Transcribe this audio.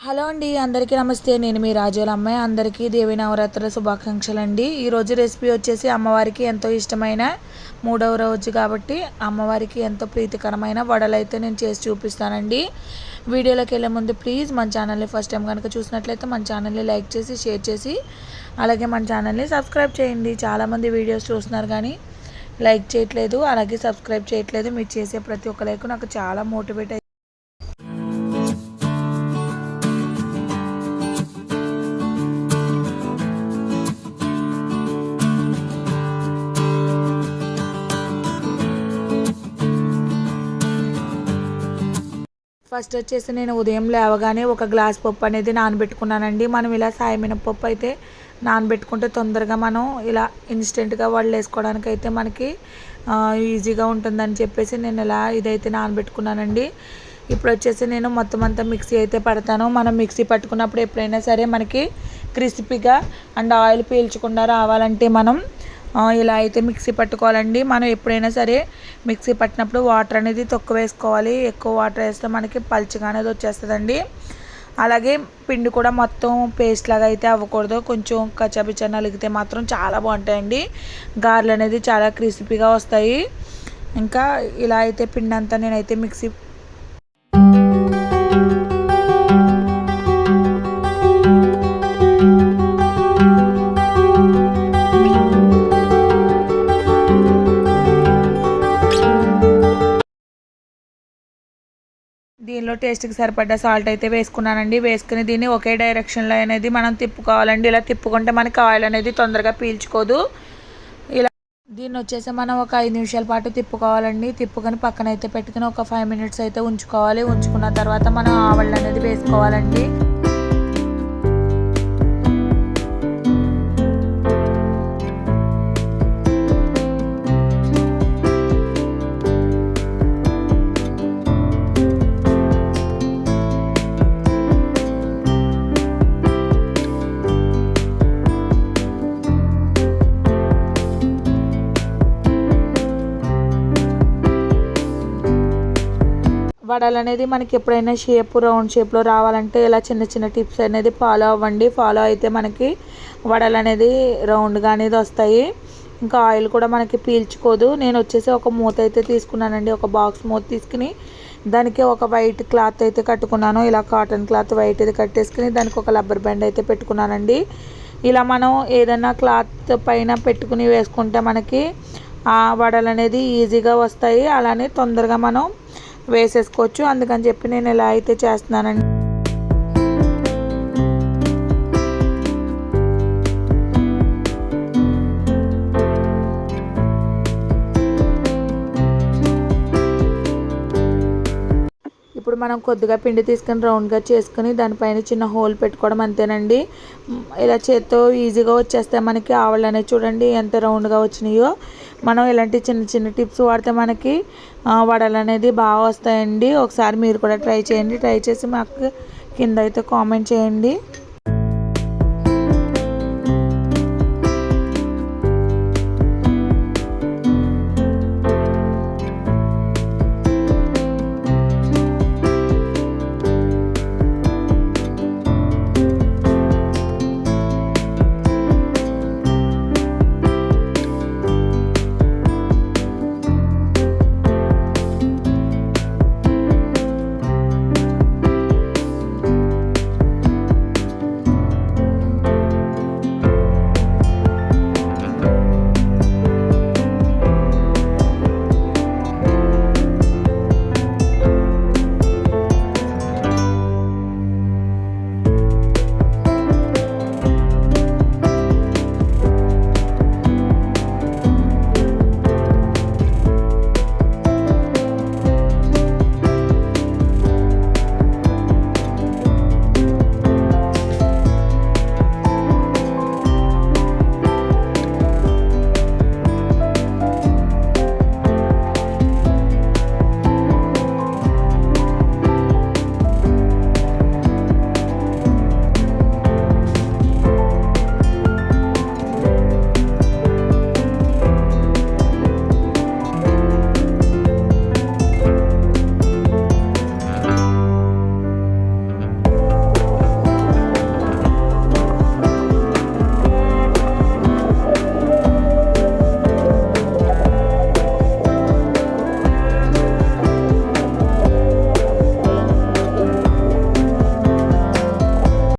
Hello అండి, అందరికీ నమస్తే. నేను మీ రాజోల అమ్మాయి. అందరికీ దేవి నవరాత్రుల శుభాకాంక్షలు అండి. ఈరోజు రెసిపీ వచ్చేసి అమ్మవారికి ఎంతో ఇష్టమైన 3వ రోజు కాబట్టి అమ్మవారికి ఎంతో ప్రీతికరమైన వడలు అయితే నేను చేసి చూపిస్తానండి. వీడియోలోకి వెళ్ళే ముందు ప్లీజ్ మన ఛానల్ని ఫస్ట్ టైం కనుక చూసినట్లయితే మన ఛానల్ని లైక్ చేసి షేర్ చేసి అలాగే మన ఛానల్ని సబ్స్క్రైబ్ చేయండి. చాలామంది వీడియోస్ చూస్తున్నారు కానీ లైక్ చేయట్లేదు, అలాగే సబ్స్క్రైబ్ చేయట్లేదు. మీరు చేసే ప్రతి ఒక్క లైక్ నాకు చాలా మోటివేట్ అయ్యి ఫస్ట్ వచ్చేసి నేను ఉదయం లేవగానే ఒక గ్లాస్ పప్పు అనేది నానబెట్టుకున్నానండి. మనం ఇలా సాయమినపప్పు అయితే నానబెట్టుకుంటే తొందరగా మనం ఇలా ఇన్స్టెంట్గా వడలు వేసుకోవడానికి అయితే మనకి ఈజీగా ఉంటుందని చెప్పేసి నేను ఇలా ఇదైతే నానబెట్టుకున్నానండి. ఇప్పుడు వచ్చేసి నేను మొత్తం అంతా మిక్సీ అయితే పడతాను. మనం మిక్సీ పట్టుకున్నప్పుడు ఎప్పుడైనా సరే మనకి క్రిస్పీగా అండ్ ఆయిల్ పీల్చకుండా రావాలంటే మనం ఇలా అయితే మిక్సీ పట్టుకోవాలండి. మనం ఎప్పుడైనా సరే మిక్సీ పట్టినప్పుడు వాటర్ అనేది తక్కువ వేసుకోవాలి. ఎక్కువ వాటర్ వేస్తే మనకి పల్చగా అనేది వచ్చేస్తుందండి. అలాగే పిండి కూడా మొత్తం పేస్ట్ లాగా అయితే అవ్వకూడదు. కొంచెం కచ్చాపిచ్చా నలిగితే మాత్రం చాలా బాగుంటాయండి. గారెలు అనేది చాలా క్రిస్పీగా వస్తాయి. ఇంకా ఇలా అయితే పిండి అంతా నేనైతే మిక్సీ దీనిలో టేస్ట్కి సరిపడ్డ సాల్ట్ అయితే వేసుకున్నానండి. వేసుకుని దీన్ని ఒకే డైరెక్షన్లో అనేది మనం తిప్పుకోవాలండి. ఇలా తిప్పుకుంటే మనకి ఆయిల్ అనేది తొందరగా పీల్చుకోదు. ఇలా దీన్ని వచ్చేసి మనం ఒక 5 నిమిషాల పాటు తిప్పుకోవాలండి. తిప్పుకొని పక్కన అయితే పెట్టుకుని ఒక 5 మినిట్స్ అయితే ఉంచుకోవాలి. ఉంచుకున్న తర్వాత మనం ఆవళ్ళు అనేది వేసుకోవాలండి. వడలు అనేది మనకి ఎప్పుడైనా రౌండ్ షేప్లో రావాలంటే ఇలా చిన్న చిన్న టిప్స్ అనేది ఫాలో అవ్వండి. ఫాలో అయితే మనకి వడలు అనేది రౌండ్గా అనేది వస్తాయి. ఇంకా ఆయిల్ కూడా మనకి పీల్చుకోదు. నేను వచ్చేసి ఒక మూత అయితే తీసుకున్నానండి. ఒక బాక్స్ మూత తీసుకుని దానికి ఒక వైట్ క్లాత్ అయితే కట్టుకున్నాను. ఇలా కాటన్ క్లాత్ వైట్ అయితే కట్టేసుకుని దానికి ఒక రబ్బర్ బ్యాండ్ అయితే పెట్టుకున్నానండి. ఇలా మనం ఏదైనా క్లాత్ పైన పెట్టుకుని వేసుకుంటే మనకి ఆ వడలు అనేది ఈజీగా వస్తాయి. అలానే తొందరగా మనం వేసేసుకోవచ్చు. అందుకని చెప్పి నేను ఇలా అయితే చేస్తున్నానండి. ఇప్పుడు మనం కొద్దిగా పిండి తీసుకొని రౌండ్గా చేసుకుని దానిపైన చిన్న హోల్ పెట్టుకోవడం అంతేనండి. ఇలా చేత్తో ఈజీగా వచ్చేస్తాయి మనకి ఆవళ్ళు అనేవి. చూడండి ఎంత రౌండ్గా వచ్చినాయో. మనం ఇలాంటి చిన్న చిన్న టిప్స్ వాడితే మనకి వడలు అనేది బాగా వస్తాయండి. ఒకసారి మీరు కూడా ట్రై చేయండి. ట్రై చేసి మాకు కింద అయితే కామెంట్ చేయండి.